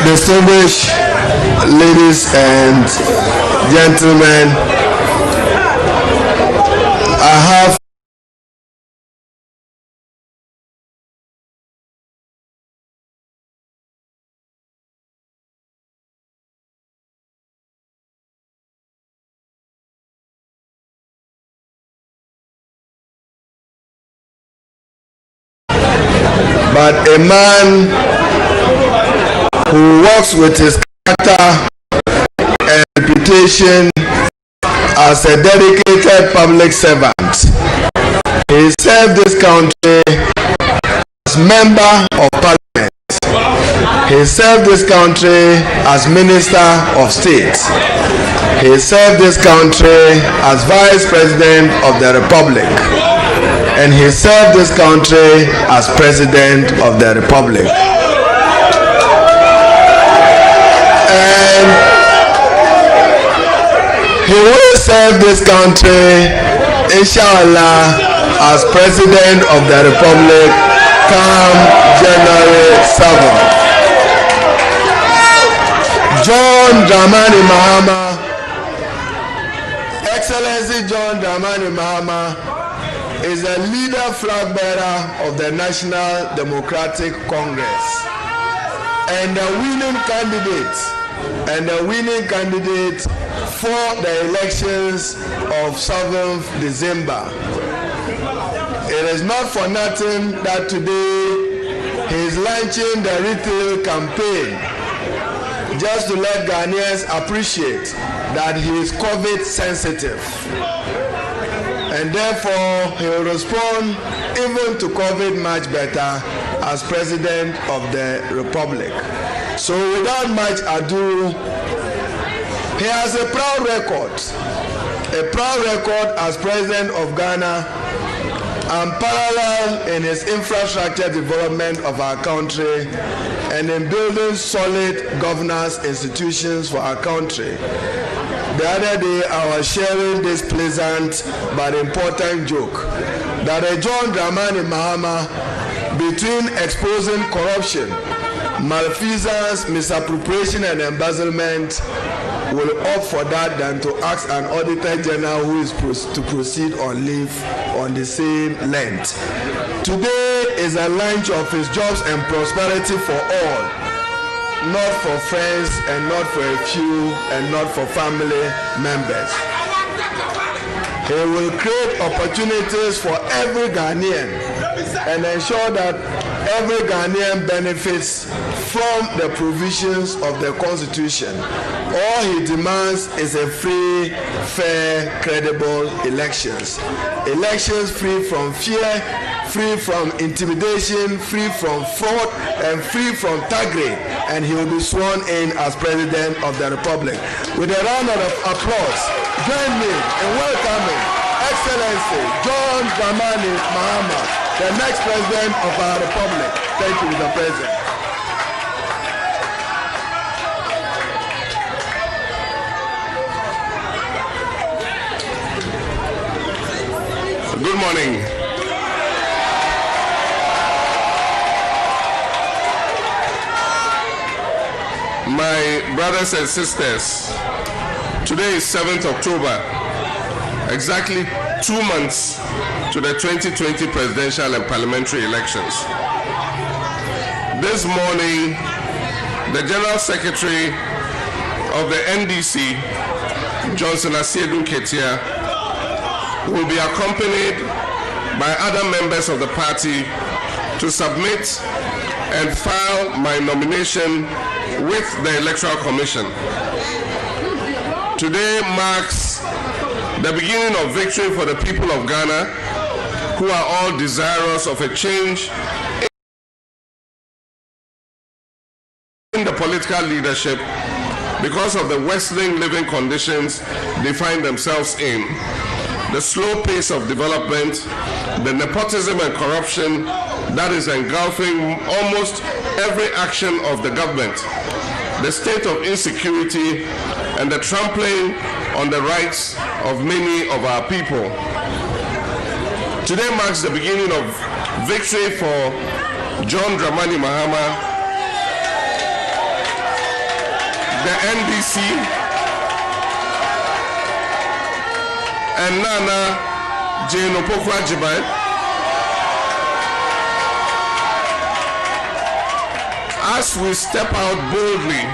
Distinguished ladies and gentlemen, I have but a man who works with his character and reputation as a dedicated public servant. He served this country as member of parliament. He served this country as minister of state. He served this country as vice president of the republic. And he served this country as president of the republic. And he will serve this country, inshallah, as president of the republic come January 7th. John Dramani Mahama, Excellency John Dramani Mahama, is a leader flag bearer of the National Democratic Congress and a winning candidate for the elections of 7th December. It is not for nothing that today he is launching the retail campaign just to let Ghanaians appreciate that he is COVID sensitive. And therefore, he will respond even to COVID much better as president of the republic. So without much ado, he has a proud record as president of Ghana, unparalleled in his infrastructure development of our country and in building solid governance institutions for our country. The other day, I was sharing this pleasant but important joke that John Dramani Mahama, between exposing corruption, malfeasance, misappropriation, and embezzlement, will opt for that than to ask an auditor general who is to proceed on leave on the same length. Today is a launch of his jobs and prosperity for all, not for friends and not for a few and not for family members. He will create opportunities for every Ghanaian and ensure that every Ghanaian benefits from the provisions of the Constitution. All he demands is a free, fair, credible elections. Elections free from fear, free from intimidation, free from fraud, and free from thuggery. And he will be sworn in as president of the republic. With a round of applause, join me in welcoming Excellency John Dramani Mahama, the next president of our republic. Thank you, Mr. President. Good morning. My brothers and sisters, today is 7th October, exactly 2 months to the 2020 presidential and parliamentary elections. This morning, the General Secretary of the NDC, Johnson Asiedu Ketia, will be accompanied by other members of the party to submit and file my nomination with the Electoral Commission. Today marks the beginning of victory for the people of Ghana, who are all desirous of a change in the political leadership because of the worsening living conditions they find themselves in, the slow pace of development, the nepotism and corruption that is engulfing almost every action of the government, the state of insecurity, and the trampling on the rights of many of our people. Today marks the beginning of victory for John Dramani Mahama the NDC, and Nana Jane Opoku-Agyebare. As we step out boldly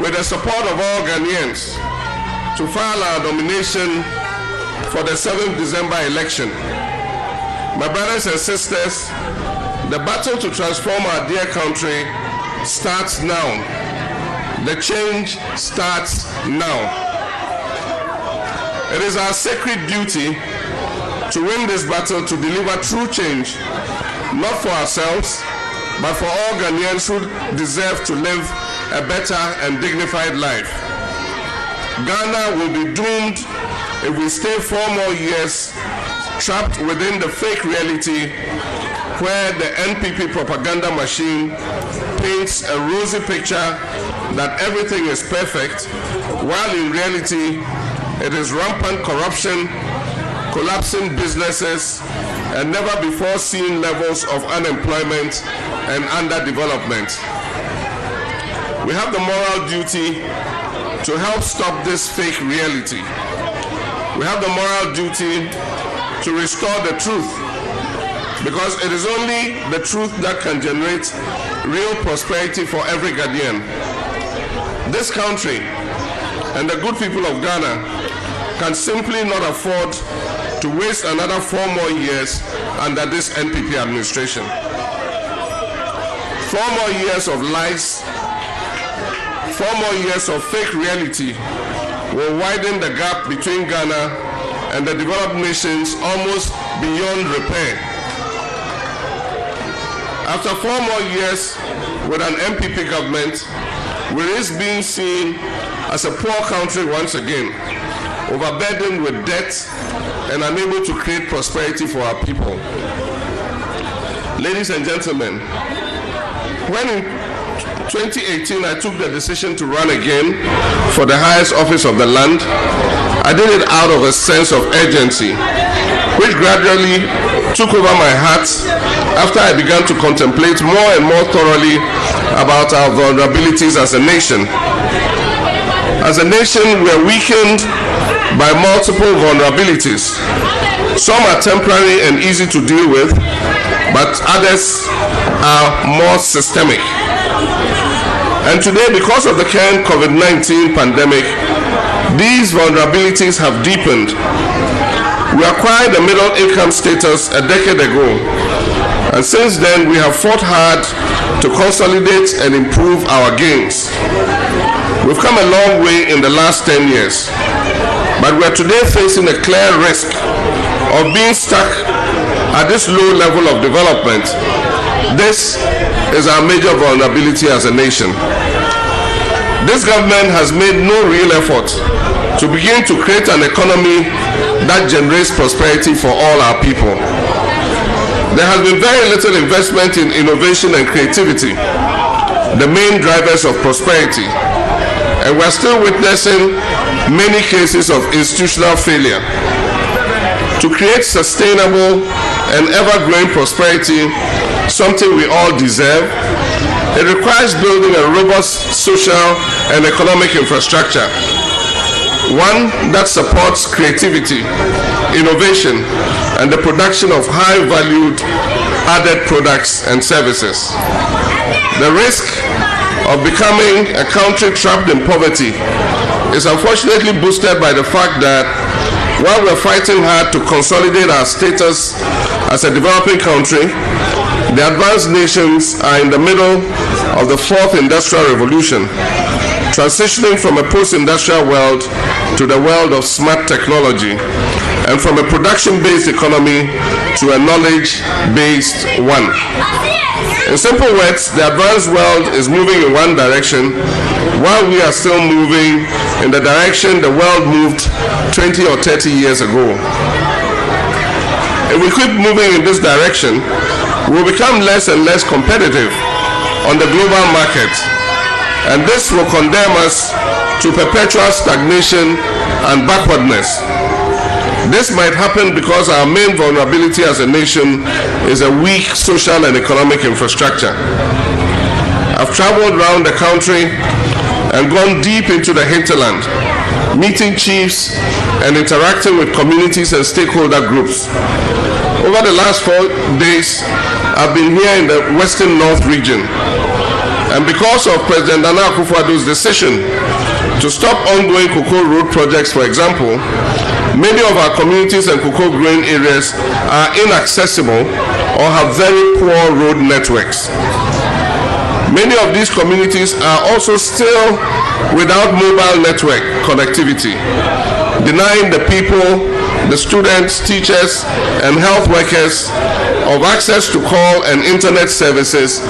with the support of all Ghanaians to file our nomination for the 7th December election, my brothers and sisters, the battle to transform our dear country starts now. The change starts now. It is our sacred duty to win this battle to deliver true change, not for ourselves, but for all Ghanaians who deserve to live a better and dignified life. Ghana will be doomed if we stay 4 more years trapped within the fake reality where the NPP propaganda machine paints a rosy picture that everything is perfect, while in reality it is rampant corruption, collapsing businesses, and never before seen levels of unemployment and underdevelopment. We have the moral duty to help stop this fake reality. We have the moral duty to restore the truth, because it is only the truth that can generate real prosperity for every Ghanaian. This country and the good people of Ghana can simply not afford to waste another 4 more years under this NPP administration. 4 more years of lies, 4 more years of fake reality will widen the gap between Ghana and the developed nations almost beyond repair. After 4 more years with an MPP government, we risk being seen as a poor country once again, overburdened with debt and unable to create prosperity for our people. Ladies and gentlemen, when in 2018 I took the decision to run again for the highest office of the land, I did it out of a sense of urgency, which gradually took over my heart after I began to contemplate more and more thoroughly about our vulnerabilities as a nation. As a nation, we are weakened by multiple vulnerabilities. Some are temporary and easy to deal with, but others are more systemic. And today, because of the current COVID-19 pandemic, these vulnerabilities have deepened. We acquired a middle-income status a decade ago, and since then we have fought hard to consolidate and improve our gains. We've come a long way in the last 10 years, but we are today facing a clear risk of being stuck at this low level of development. This is our major vulnerability as a nation. This government has made no real effort to begin to create an economy that generates prosperity for all our people. There has been very little investment in innovation and creativity, the main drivers of prosperity, and we're still witnessing many cases of institutional failure. To create sustainable and ever-growing prosperity, something we all deserve, it requires building a robust social and economic infrastructure, one that supports creativity, innovation, and the production of high-valued added products and services. The risk of becoming a country trapped in poverty is unfortunately boosted by the fact that while we're fighting hard to consolidate our status as a developing country, the advanced nations are in the middle of the 4th industrial revolution, transitioning from a post-industrial world to the world of smart technology, and from a production-based economy to a knowledge-based one. In simple words, the advanced world is moving in one direction, while we are still moving in the direction the world moved 20 or 30 years ago. If we keep moving in this direction, we will become less and less competitive on the global market, and this will condemn us to perpetual stagnation and backwardness. This might happen because our main vulnerability as a nation is a weak social and economic infrastructure. I've traveled around the country and gone deep into the hinterland, meeting chiefs and interacting with communities and stakeholder groups. Over the last 4 days, I've been here in the Western North region. And because of President Nana Akufo-Addo's decision to stop ongoing cocoa road projects, for example, many of our communities and cocoa growing areas are inaccessible or have very poor road networks. Many of these communities are also still without mobile network connectivity, denying the people, the students, teachers, and health workers of access to call and internet services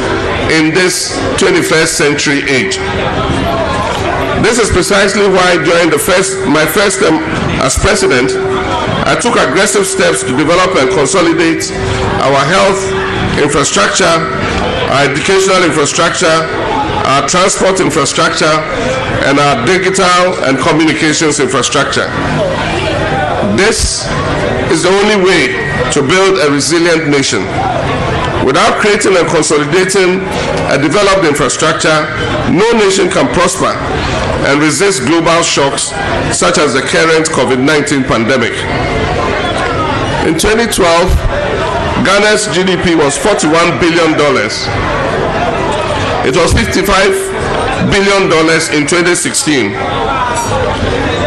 in this 21st century age. This is precisely why during my first term as president, I took aggressive steps to develop and consolidate our health infrastructure, our educational infrastructure, our transport infrastructure, and our digital and communications infrastructure. This is the only way to build a resilient nation. Without creating and consolidating a developed infrastructure, no nation can prosper and resist global shocks such as the current COVID-19 pandemic. In 2012, Ghana's GDP was $41 billion. It was $55 billion in 2016.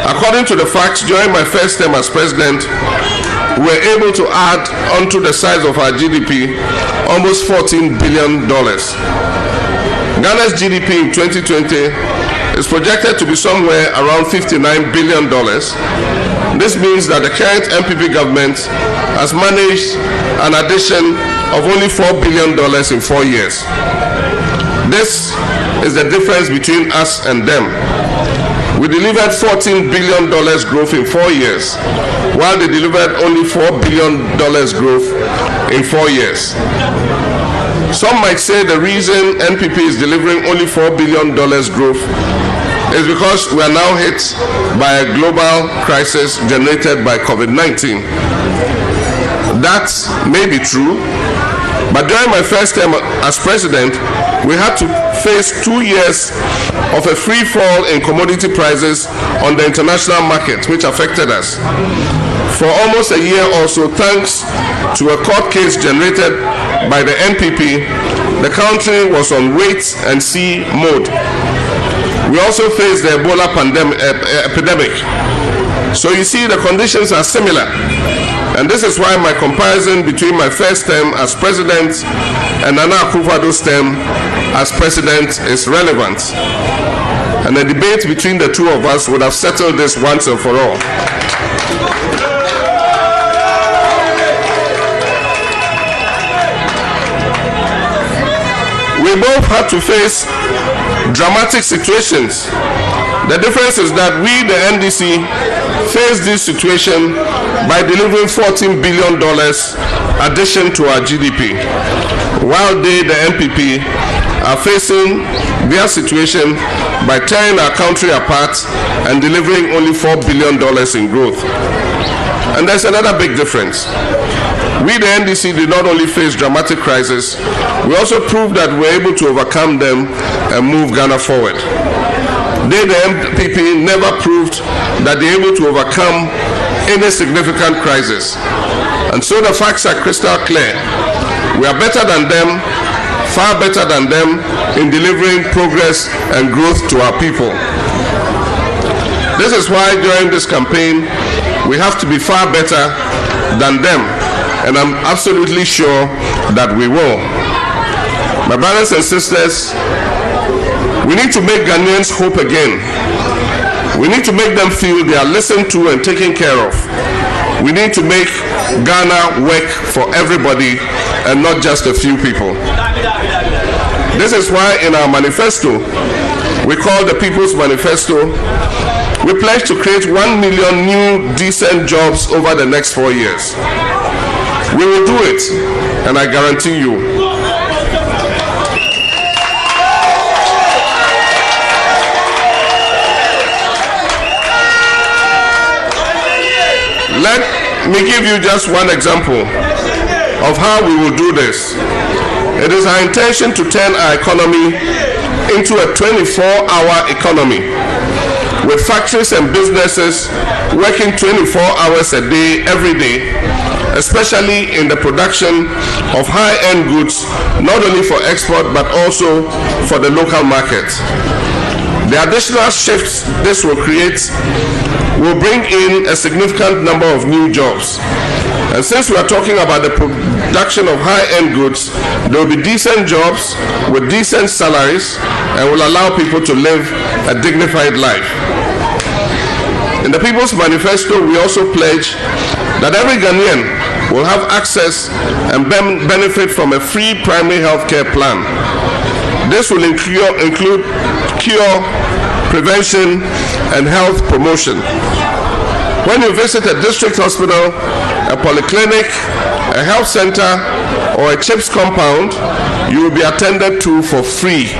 According to the facts, during my first term as president, we were able to add onto the size of our GDP almost $14 billion. Ghana's GDP in 2020 is projected to be somewhere around $59 billion. This means that the current MPP government has managed an addition of only $4 billion in 4 years. This is the difference between us and them. We delivered $14 billion growth in 4 years, while they delivered only $4 billion growth in 4 years. Some might say the reason NPP is delivering only $4 billion growth is because we are now hit by a global crisis generated by COVID-19. That may be true, but during my first term as president, we had to face 2 years of a free fall in commodity prices on the international market, which affected us. For almost a year or so, thanks to a court case generated by the NPP, the country was on wait and see mode. We also faced the Ebola epidemic. So you see, the conditions are similar. And this is why my comparison between my first term as president and Nana Akufo-Addo's term as president is relevant. And a debate between the two of us would have settled this once and for all. We both had to face dramatic situations. The difference is that we, the NDC, faced this situation by delivering $14 billion addition to our GDP, while they, the NPP, are facing their situation by tearing our country apart and delivering only $4 billion in growth. And there's another big difference. We, the NDC, did not only face dramatic crises, we also proved that we were able to overcome them and move Ghana forward. They, the MPP, never proved that they were able to overcome any significant crisis. And so the facts are crystal clear. We are better than them, far better than them in delivering progress and growth to our people. This is why during this campaign, we have to be far better than them. And I'm absolutely sure that we will. My brothers and sisters, we need to make Ghanaians hope again. We need to make them feel they are listened to and taken care of. We need to make Ghana work for everybody and not just a few people. This is why in our manifesto, we call the People's Manifesto, we pledge to create 1 million new decent jobs over the next 4 years. We will do it, and I guarantee you. Let me give you just one example of how we will do this. It is our intention to turn our economy into a 24-hour economy, with factories and businesses working 24 hours a day, every day, especially in the production of high-end goods, not only for export but also for the local market. The additional shifts this will create will bring in a significant number of new jobs. And since we are talking about the production of high-end goods, there will be decent jobs with decent salaries and will allow people to live a dignified life. In the People's Manifesto, we also pledge that every Ghanaian will have access and benefit from a free primary health care plan. This will include cure, prevention, and health promotion. When you visit a district hospital, a polyclinic, a health center, or a CHIPS compound, you will be attended to for free.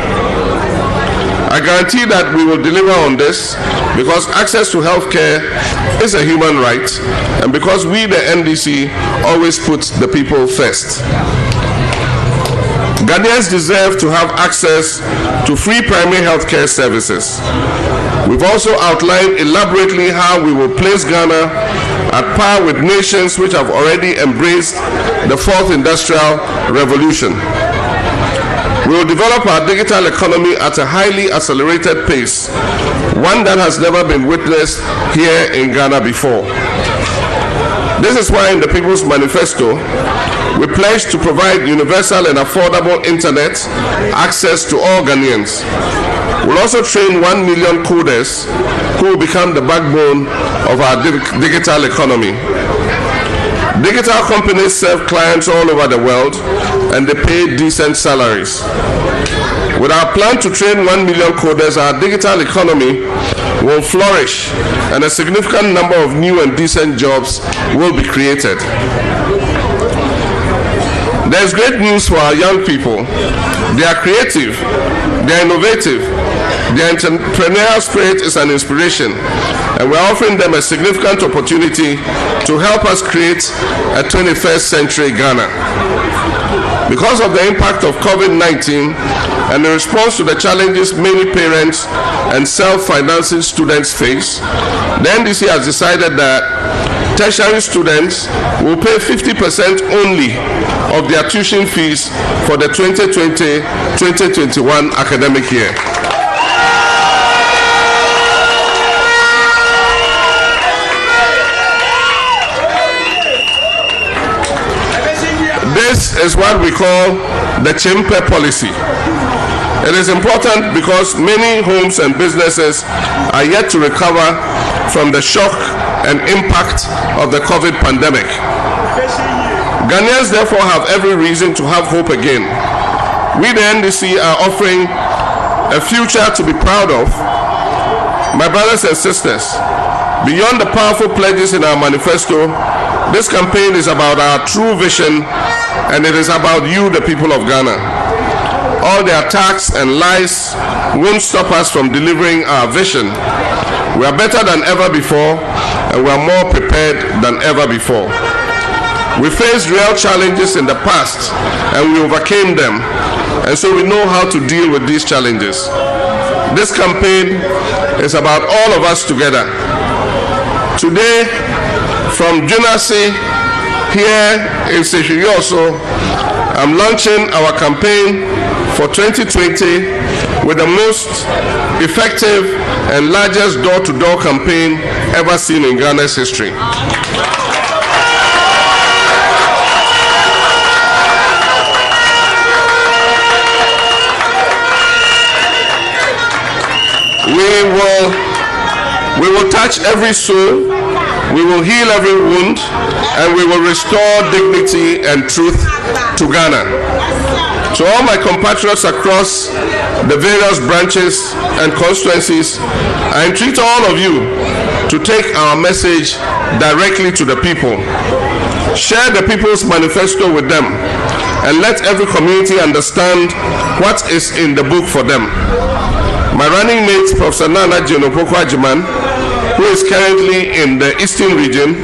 I guarantee that we will deliver on this because access to health care is a human right and because we, the NDC, always put the people first. Ghanaians deserve to have access to free primary health care services. We've also outlined elaborately how we will place Ghana at par with nations which have already embraced the fourth industrial revolution. We will develop our digital economy at a highly accelerated pace, one that has never been witnessed here in Ghana before. This is why in the People's Manifesto, we pledge to provide universal and affordable internet access to all Ghanaians. We'll also train 1 million coders who will become the backbone of our digital economy. Digital companies serve clients all over the world and they pay decent salaries. With our plan to train 1 million coders, our digital economy will flourish and a significant number of new and decent jobs will be created. There's great news for our young people. They are creative, they are innovative, their entrepreneurial spirit is an inspiration, and we're offering them a significant opportunity to help us create a 21st century Ghana. Because of the impact of COVID-19 and in response to the challenges many parents and self-financing students face, the NDC has decided that tertiary students will pay 50% only of their tuition fees for the 2020-2021 academic year. This is what we call the Chimpe policy. It is important because many homes and businesses are yet to recover from the shock and impact of the COVID pandemic. Ghanaians therefore have every reason to have hope again. We, the NDC, are offering a future to be proud of. My brothers and sisters, beyond the powerful pledges in our manifesto, this campaign is about our true vision, and it is about you, the people of Ghana. All the attacks and lies won't stop us from delivering our vision. We are better than ever before, and we are more prepared than ever before. We faced real challenges in the past, and we overcame them, and so we know how to deal with these challenges. This campaign is about all of us together. Today, from Junasi here in Seshioso, I'm launching our campaign for 2020 with the most effective and largest door-to-door campaign ever seen in Ghana's history. We will touch every soul, we will heal every wound, and we will restore dignity and truth to Ghana. To all my compatriots across the various branches and constituencies, I entreat all of you to take our message directly to the people. Share the People's Manifesto with them and let every community understand what is in the book for them. My running mate, Professor Nana Jiman, who is currently in the Eastern region,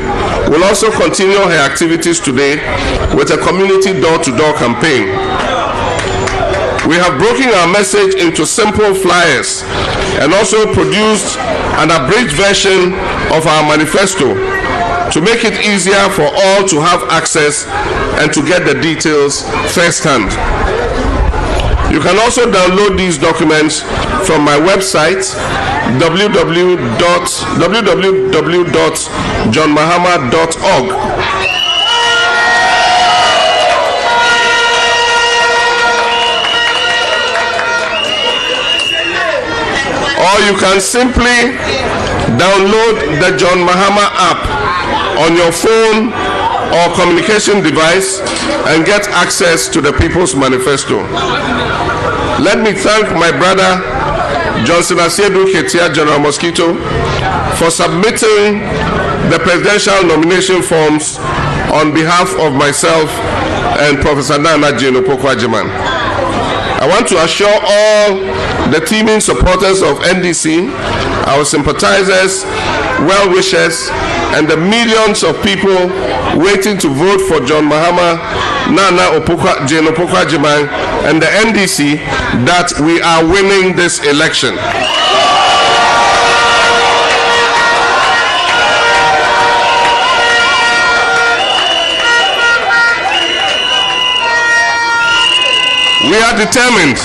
will also continue her activities today with a community door-to-door campaign. We have broken our message into simple flyers and also produced an abridged version of our manifesto to make it easier for all to have access and to get the details firsthand. You can also download these documents from my website www.johnmahama.org. Or you can simply download the John Mahama app on your phone or communication device and get access to the People's Manifesto. Let me thank my brother Johnson Asiedu Ketia General Mosquito for submitting the presidential nomination forms on behalf of myself and Professor Nana Amoahkrom. I want to assure all the teeming supporters of NDC, our sympathizers, well-wishers, and the millions of people waiting to vote for John Mahama, Nana Amoahkrom, and the NDC that we are winning this election. We are determined,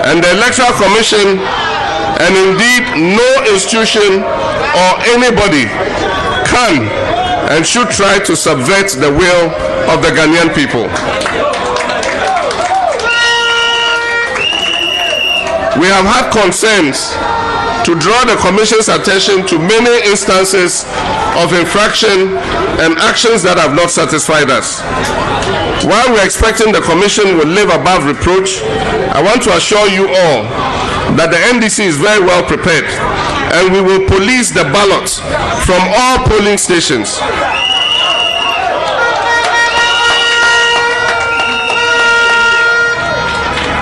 and the Electoral Commission, and indeed no institution or anybody, can and should try to subvert the will of the Ghanaian people. We have had concerns to draw the Commission's attention to many instances of infraction and actions that have not satisfied us. While we're expecting the Commission will live above reproach, I want to assure you all that the NDC is very well prepared, and we will police the ballots from all polling stations.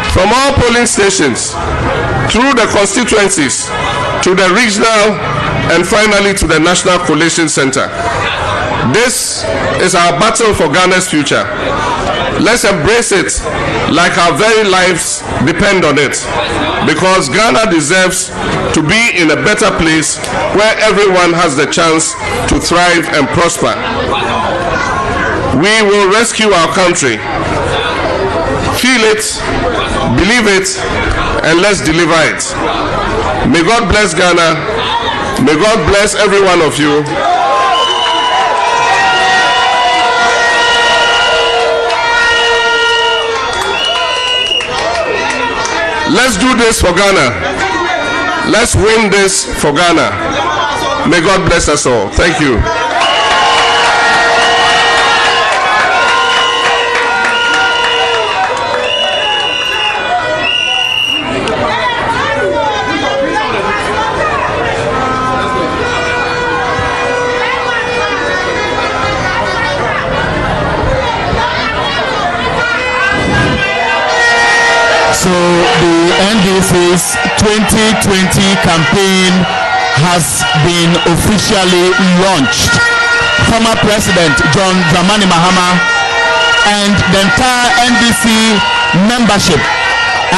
From all polling stations, through the constituencies, to the regional, and finally to the National Collation Center. This is our battle for Ghana's future. Let's embrace it like our very lives depend on it, because Ghana deserves to be in a better place where everyone has the chance to thrive and prosper. We will rescue our country. Feel it, believe it, and let's deliver it. May God bless Ghana. May God bless every one of you. Let's do this for Ghana. Let's win this for Ghana. May God bless us all. Thank you. So the NDC's 2020 campaign has been officially launched. Former President John Dramani Mahama and the entire NDC membership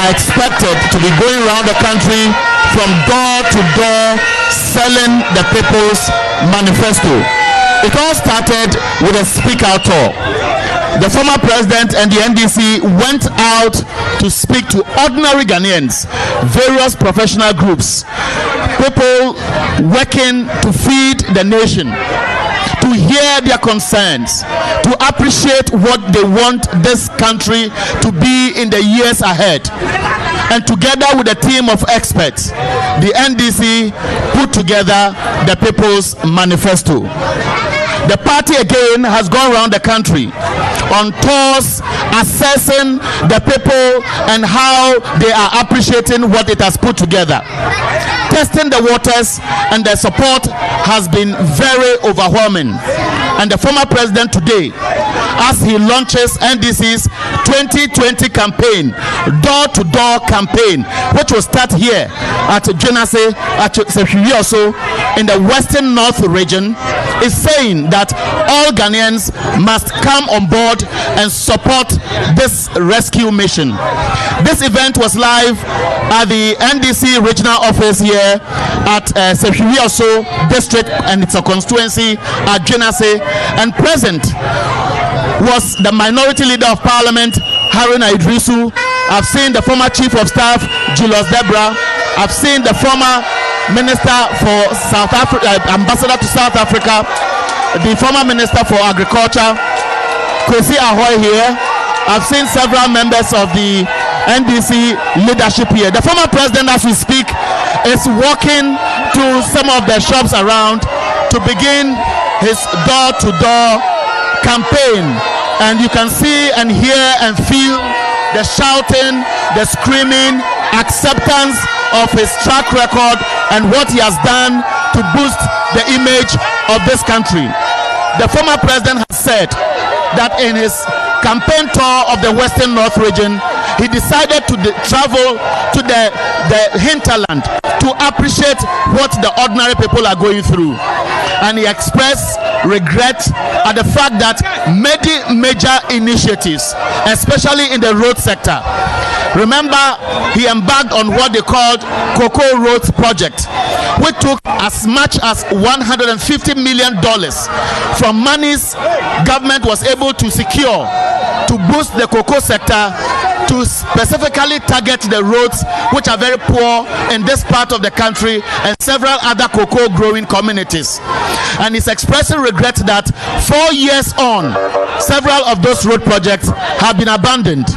are expected to be going around the country from door to door selling the People's Manifesto. It all started with a speak out tour. The former president and the NDC went out to speak to ordinary Ghanaians, various professional groups, people working to feed the nation, to hear their concerns, to appreciate what they want this country to be in the years ahead. And together with a team of experts, the NDC put together the People's Manifesto. The party again has gone around the country on tours assessing the people and how they are appreciating what it has put together, testing the waters, and the support has been very overwhelming. And the former president today, as he launches NDC's 2020 campaign, door-to-door campaign, which will start here at Jenase, at Sehuyoso, in the Western North region is saying that all Ghanaians must come on board and support this rescue mission. This event was live at the NDC regional office here at Sefiwioso district, and it's a constituency at Dwenase, and present was the minority leader of parliament, Haruna Idrisu. I've seen the former chief of staff, Julius Debra. I've seen the former minister for South Africa, ambassador to South Africa, the former minister for agriculture, Kwesi Ahoy here. I've seen several members of the NDC leadership here. The former president, as we speak, is walking to some of the shops around to begin his door-to-door campaign, and you can see and hear and feel the shouting, the screaming, acceptance of his track record and what he has done to boost the image of this country. The former president has said that in his campaign tour of the Western North region, he decided to travel to the hinterland to appreciate what the ordinary people are going through. And he expressed regret at the fact that many major initiatives, especially in the road sector, remember, he embarked on what they called Cocoa Roads Project, which took as much as $150 million from monies government was able to secure to boost the cocoa sector, to specifically target the roads which are very poor in this part of the country and several other cocoa growing communities. And he's expressing regret that 4 years on, several of those road projects have been abandoned.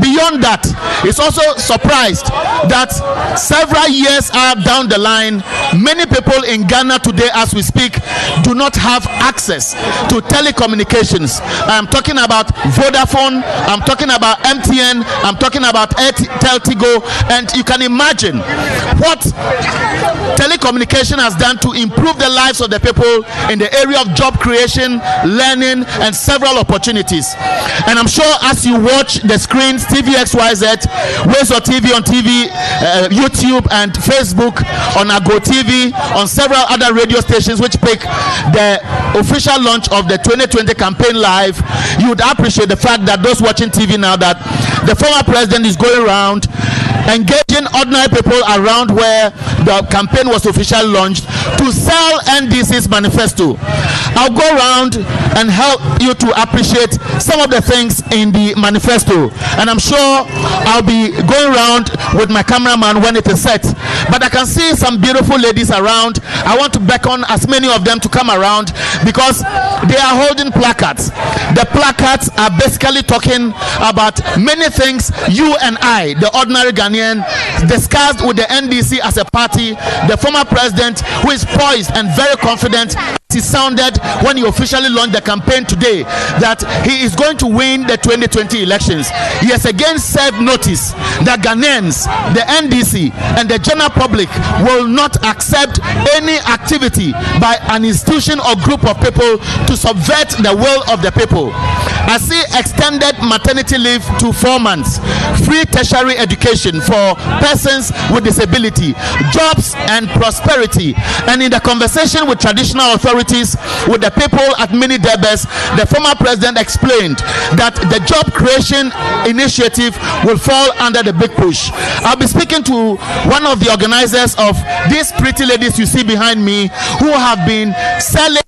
Beyond that, he's also surprised that several years down the line, many people in Ghana today, as we speak, do not have access to telecommunications. I'm talking about Vodafone, I'm talking about MTN, I'm talking about Teltigo, and you can imagine what telecommunication has done to improve the lives of the people in the area of job creation, learning, and several opportunities. And I'm sure as you watch the screens, TVXYZ, Ways of TV on TV, YouTube and Facebook, on Ago TV, on several other radio stations which pick the official launch of the 2020 campaign live, you would appreciate the fact that those watching TV now, that the former president is going around engaging ordinary people around where the campaign was officially launched to sell NDC's manifesto. I'll go around and help you to appreciate some of the things in the manifesto, and I'm sure I'll be going around with my cameraman when it is set. But I can see some beautiful ladies around. I want to beckon as many of them to come around because they are holding placards. The placards are basically talking about many things you and I, the ordinary Ghanaian, discussed with the NDC as a party. The former president, who is poised and very confident, he sounded when he officially launched the campaign today, that he is going to win the 2020 elections. He has again served notice that Ghanaians, the NDC, and the general public will not accept any activity by an institution or group of people to subvert the will of the people. I see extended maternity leave to 4 months, free tertiary education for persons with disability, jobs and prosperity. And in the conversation with traditional authorities, with the people at Mini Debes, the former president explained that the job creation initiative will fall under the big push. I'll be speaking to one of the organizers of these pretty ladies you see behind me, who have been selling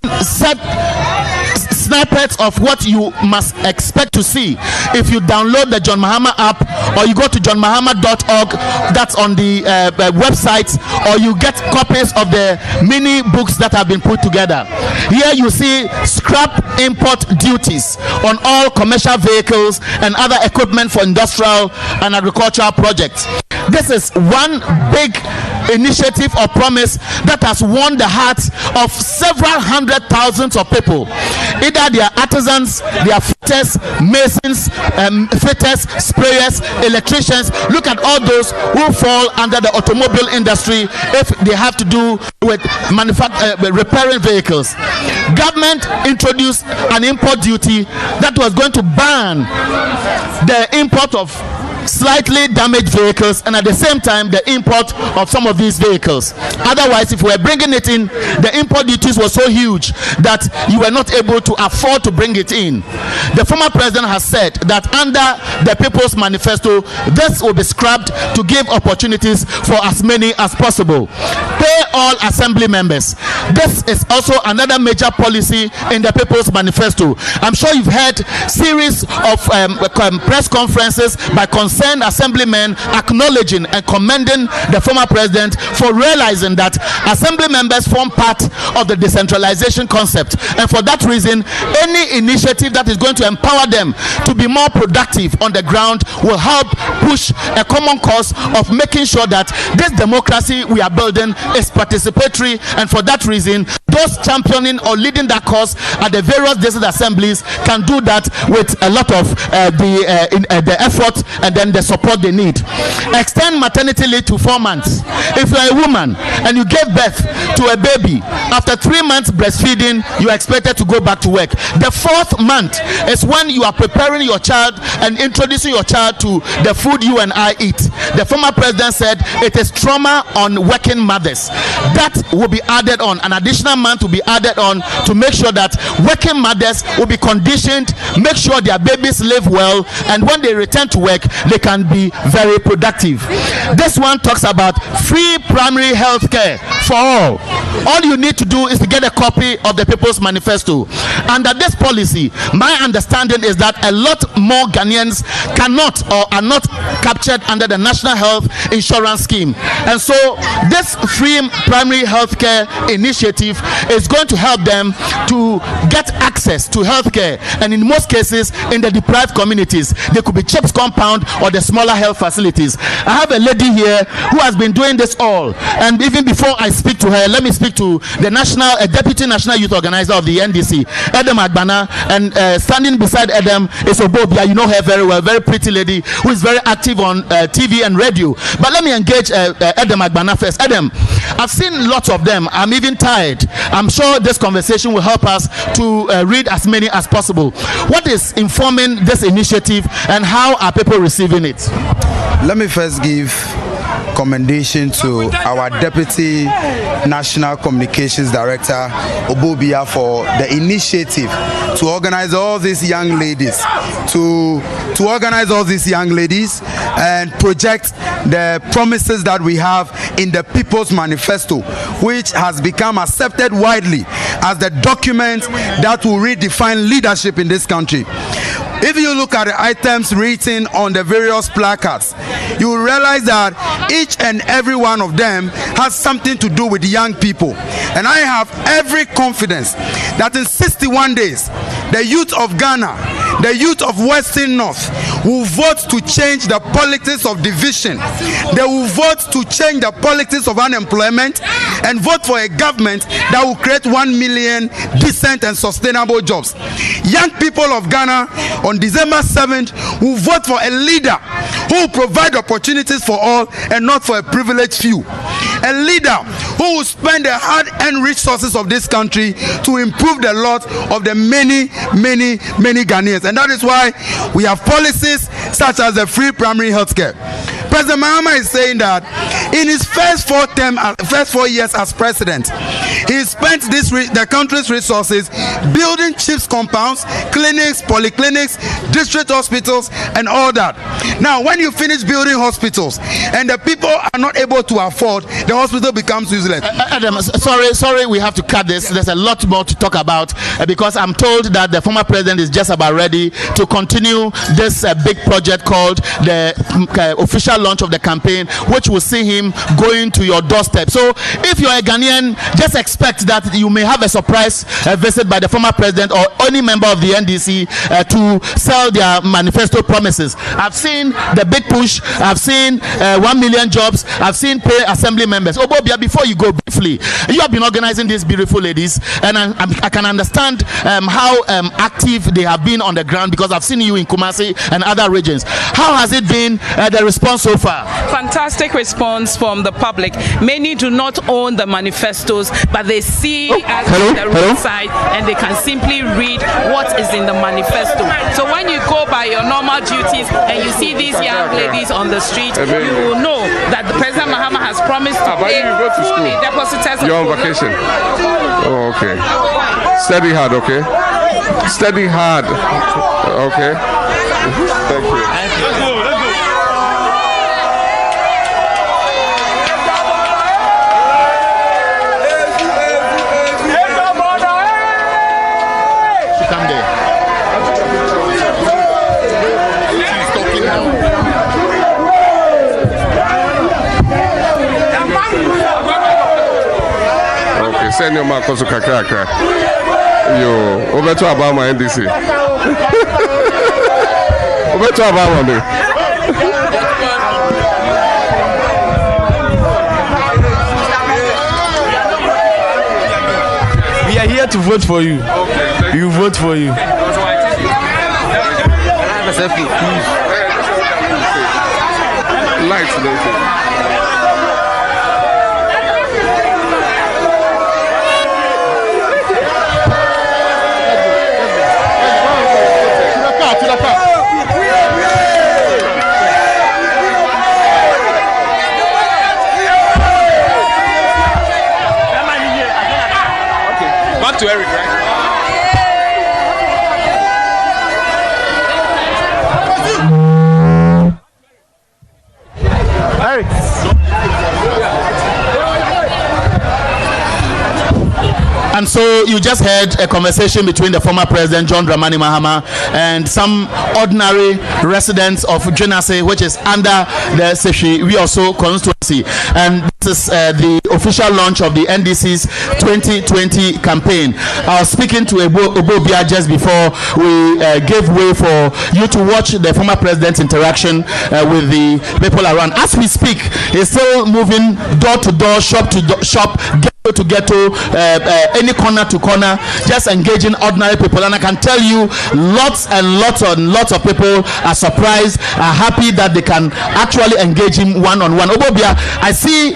snippets of what you must expect to see if you download the John Mahama app, or you go to johnmahama.org, that's on the website, or you get copies of the mini books that have been put together. Here you see scrap import duties on all commercial vehicles and other equipment for industrial and agricultural projects. This is one big initiative or promise that has won the hearts of several hundred thousands of people. Either they are artisans, they are fitters, masons, fitters, sprayers, electricians. Look at all those who fall under the automobile industry if they have to do with repairing vehicles. Government introduced an import duty that was going to ban the import of slightly damaged vehicles, and at the same time the import of some of these vehicles. Otherwise, if we were bringing it in, the import duties were so huge that you were not able to afford to bring it in. The former president has said that under the People's Manifesto, this will be scrapped to give opportunities for as many as possible. Pay all assembly members. This is also another major policy in the People's Manifesto. I'm sure you've heard series of press conferences by concerned assemblymen acknowledging and commending the former president for realizing that assembly members form part of the decentralization concept, and for that reason any initiative that is going to empower them to be more productive on the ground will help push a common cause of making sure that this democracy we are building is participatory, and for that reason those championing or leading that cause at the various district assemblies can do that with a lot of the effort and then the support they need. Extend maternity leave to 4 months. If you are a woman and you gave birth to a baby, after 3 months breastfeeding, you are expected to go back to work. The 4th month is when you are preparing your child and introducing your child to the food you and I eat. The former president said it is trauma on working mothers. That will be added on. An additional month will be added on to make sure that working mothers will be conditioned, make sure their babies live well, and when they return to work, they can be very productive. This one talks about free primary health care for all. All you need to do is to get a copy of the People's Manifesto. Under this policy, my understanding is that a lot more Ghanaians cannot or are not captured under the National Health Insurance Scheme. And so this free primary health care initiative is going to help them to get access to health care, and in most cases in the deprived communities. They could be CHIPS compound or the smaller health facilities. I have a lady here who has been doing this all, and even before I speak to her, let me speak to the Deputy National Youth Organizer of the NDC, Edem Agbana, and standing beside Edem is Obobia. You know her very well, very pretty lady who is very active on TV and radio. But let me engage Edem Agbana first. Edem, I've seen lots of them. I'm even tired. I'm sure this conversation will help us to read as many as possible. What is informing this initiative and how are people receiving it? Let me first give commendation to our Deputy National Communications Director Obobia for the initiative to organize all these young ladies and project the promises that we have in the People's Manifesto, which has become accepted widely as the document that will redefine leadership in this country. If you look at the items written on the various placards, you will realize that each and every one of them has something to do with young people. And I have every confidence that in 61 days, the youth of Ghana, the youth of Western North will vote to change the politics of division. They will vote to change the politics of unemployment and vote for a government that will create 1 million decent and sustainable jobs. Young people of Ghana on December 7th will vote for a leader who will provide opportunities for all and not for a privileged few. A leader who will spend the hard-earned resources of this country to improve the lot of the many Ghanaians. And that is why we have policies such as the free primary health care. President Mahama is saying that in his first 4 years as president, he spent the country's resources building CHIPS compounds, clinics, polyclinics, district hospitals, and all that. Now, when you finish building hospitals and the people are not able to afford, the hospital becomes useless. Adam, sorry, we have to cut this. There's a lot more to talk about because I'm told that the former president is just about ready to continue this big project called the official launch of the campaign, which will see him going to your doorstep. So if you're a Ghanaian, just expect that you may have a surprise visit by the former president or any member of the NDC to sell their manifesto promises. I've seen the big push. I've seen 1 million jobs. I've seen pay assembly members. Obobia, before you go briefly, beautifully. You have been organizing these beautiful ladies, and I can understand how active they have been on the ground, because I've seen you in Kumasi and other regions. How has it been, the response so far? Fantastic response from the public. Many do not own the manifestos, but they see us on the roadside and they can simply read what is in the manifesto. So when you go by your normal duties and you see these young ladies on the street, you will know that the President Mahama has promised to pay fully depositors. You're on vacation. Oh, okay. Study hard, okay? Study hard. Okay. Thank you. Send your mark also kakra. Yo, over to Obama NDC. Over to Obama. We are here to vote for you. Okay, we will vote for you. Lights, Back to Eric, right? Eric. And so you just heard a conversation between the former president John Dramani Mahama and some ordinary residents of Dwenase, which is under the Seshi We Also constituency. And this is the official launch of the NDC's 2020 campaign. I was speaking to Obobia just before we gave way for you to watch the former president's interaction with the people around. As we speak, he's still moving door to door, shop to shop, to ghetto, any corner to corner, just engaging ordinary people. And I can tell you, lots and lots of people are surprised, are happy that they can actually engage him one-on-one. Obobia, I see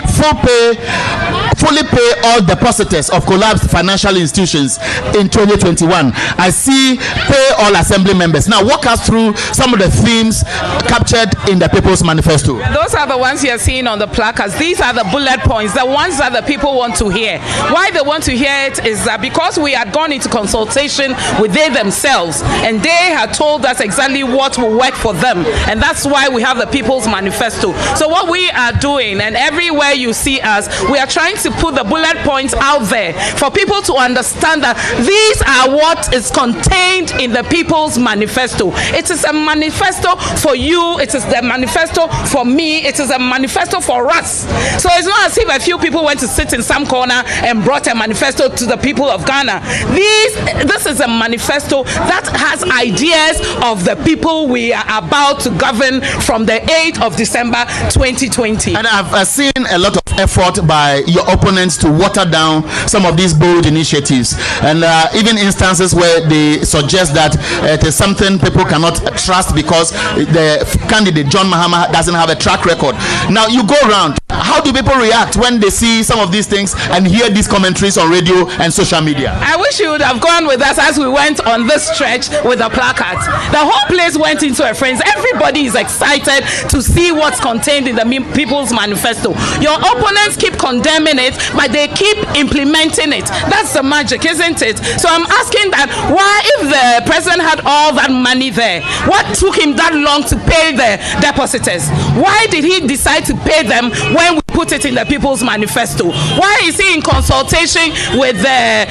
fully pay all depositors of collapsed financial institutions in 2021. I see pay all assembly members. Now walk us through some of the themes captured in the People's Manifesto. Those are the ones you're seeing on the placards. These are the bullet points, the ones that the people want to hear. Why they want to hear it is that because we had gone into consultation with they themselves, and they had told us exactly what will work for them, and that's why we have the People's Manifesto. So what we are doing, and everywhere you see us, we are trying to put the bullet points out there for people to understand that these are what is contained in the People's Manifesto. It is a manifesto for you, it is the manifesto for me, it is a manifesto for us. So it's not as if a few people went to sit in some corner and brought a manifesto to the people of Ghana. This is a manifesto that has ideas of the people we are about to govern from the 8th of December 2020. And I've seen a lot of effort by your opponents to water down some of these bold initiatives, and even instances where they suggest that it is something people cannot trust because the candidate John Mahama doesn't have a track record. Now you go around, how do people react when they see some of these things and hear these commentaries on radio and social media? I wish you would have gone with us as we went on this stretch with the placards. The whole place went into a frenzy. Everybody is excited to see what's contained in the People's Manifesto. Your opponents keep condemning it, but they keep implementing it. That's the magic, isn't it? So I'm asking that, why, if the president had all that money there, what took him that long to pay the depositors? Why did he decide to pay them when we put it in the People's Manifesto? Why is he in consultation with the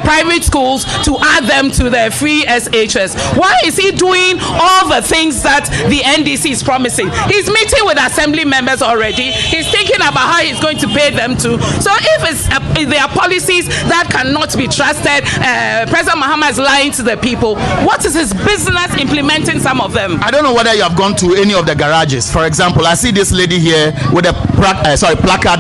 private schools to add them to the free SHS? Why is he doing all the things that the NDC is promising? He's meeting with assembly members already. He's thinking about how he's going to pay them to. So if there are policies that cannot be trusted, President Mahama is lying to the people. What is his business implementing some of them? I don't know whether you have gone to any of the garages. For example, I see this lady here with a placard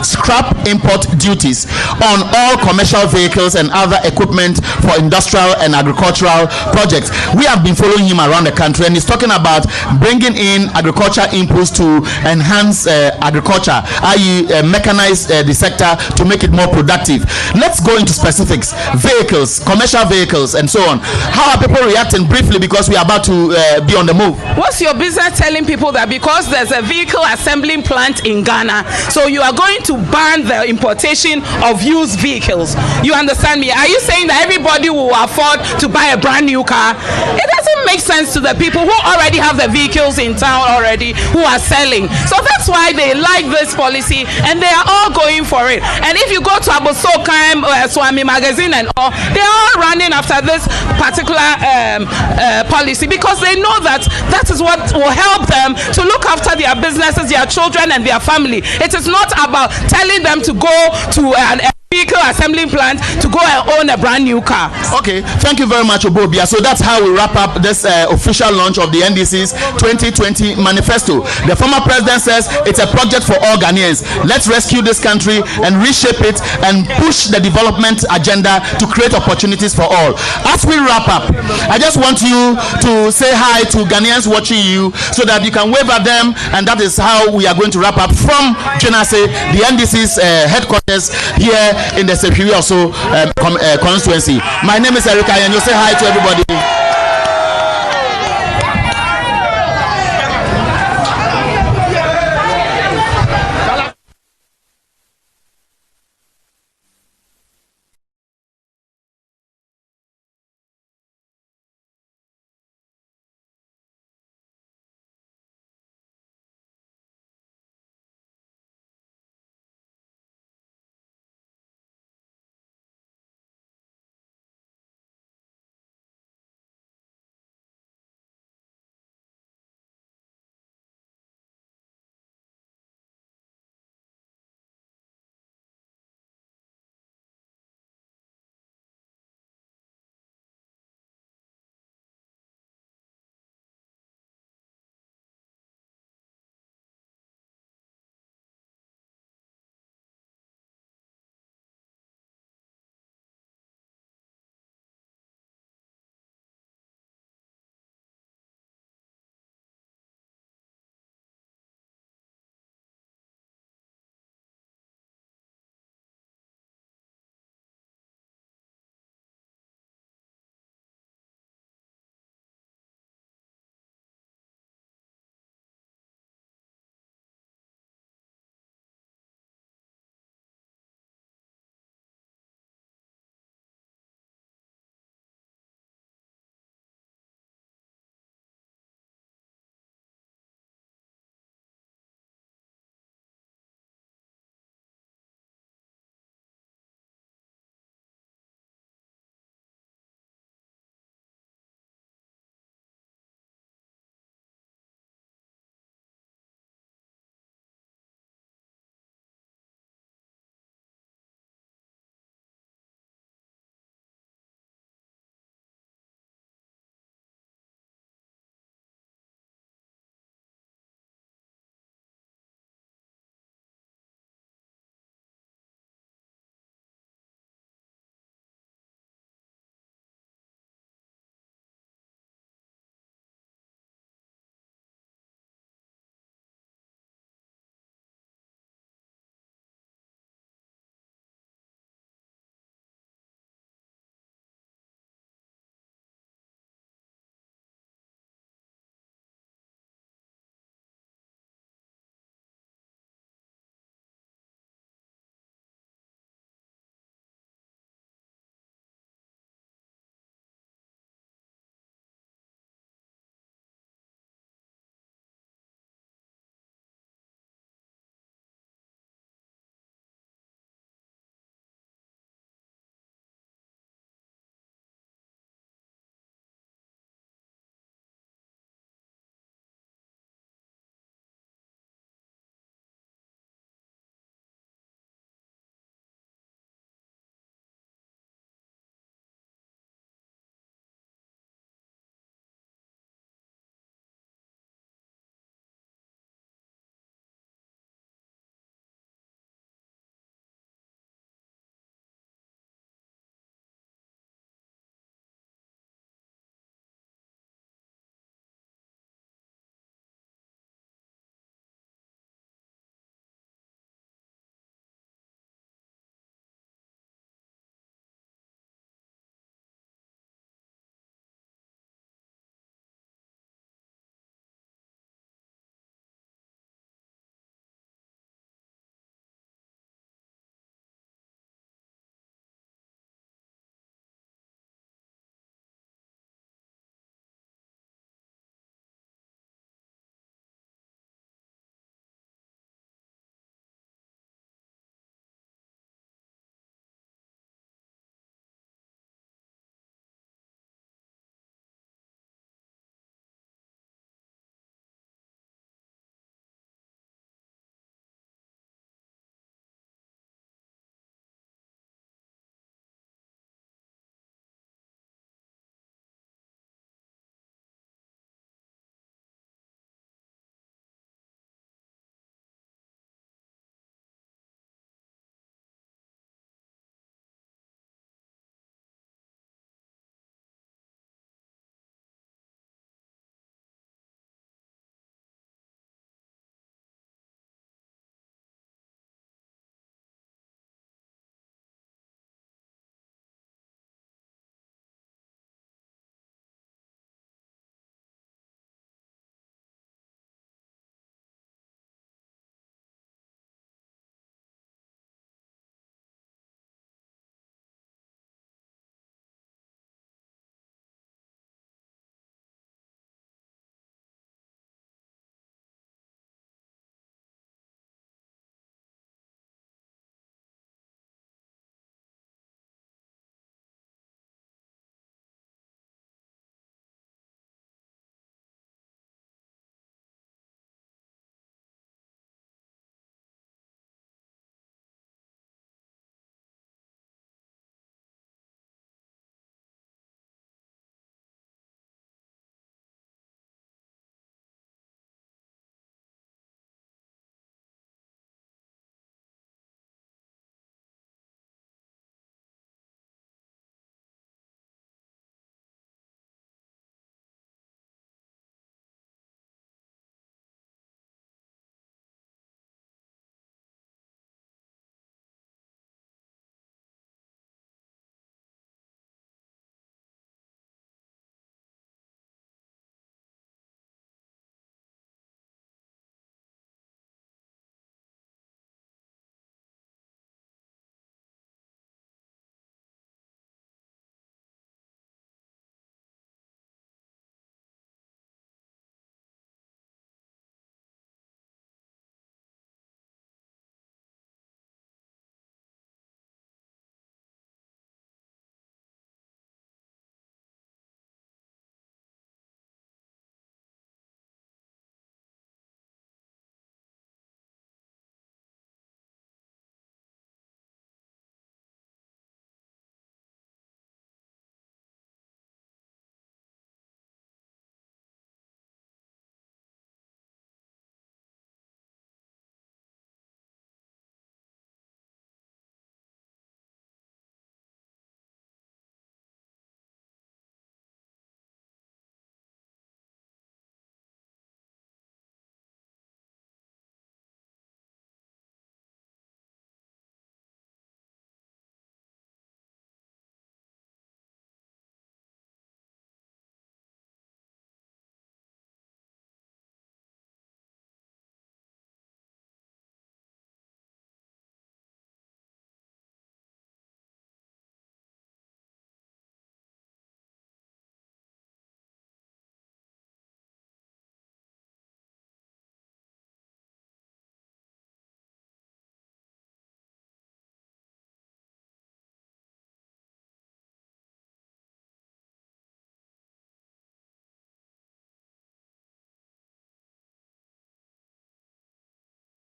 scrap import duties on all commercial vehicles and other equipment for industrial and agricultural projects. We have been following him around the country, and he's talking about bringing in agriculture inputs to enhance agriculture, i.e. mechanize the sector to make it more productive. Let's go into specifics. Vehicles, commercial vehicles, and so on. How are people reacting briefly, because we are about to be on the move? What's your business telling people that because there's a vehicle assembling plant in Ghana, so you are going to ban the importation of used vehicles? You understand me? Are you saying that everybody will afford to buy a brand new car? It doesn't make sense to the people who already have the vehicles in town already, who are selling. So that's why they like this policy, and they are all going for it. And if you go to Amoahkrom, Swami magazine and all, they are all running after this particular policy, because they know that that is what will help them to look after their businesses, their children, and their family. It is not about telling them to go to an vehicle assembling plant to go and own a brand new car. Okay, thank you very much, Obobia. So that's how we wrap up this official launch of the NDC's 2020 Manifesto. The former president says it's a project for all Ghanaians. Let's rescue this country and reshape it and push the development agenda to create opportunities for all. As we wrap up, I just want you to say hi to Ghanaians watching you so that you can wave at them, and that is how we are going to wrap up from Jenase, the NDC's headquarters here in the Superior constituency. My name is Erica, and you say hi to everybody.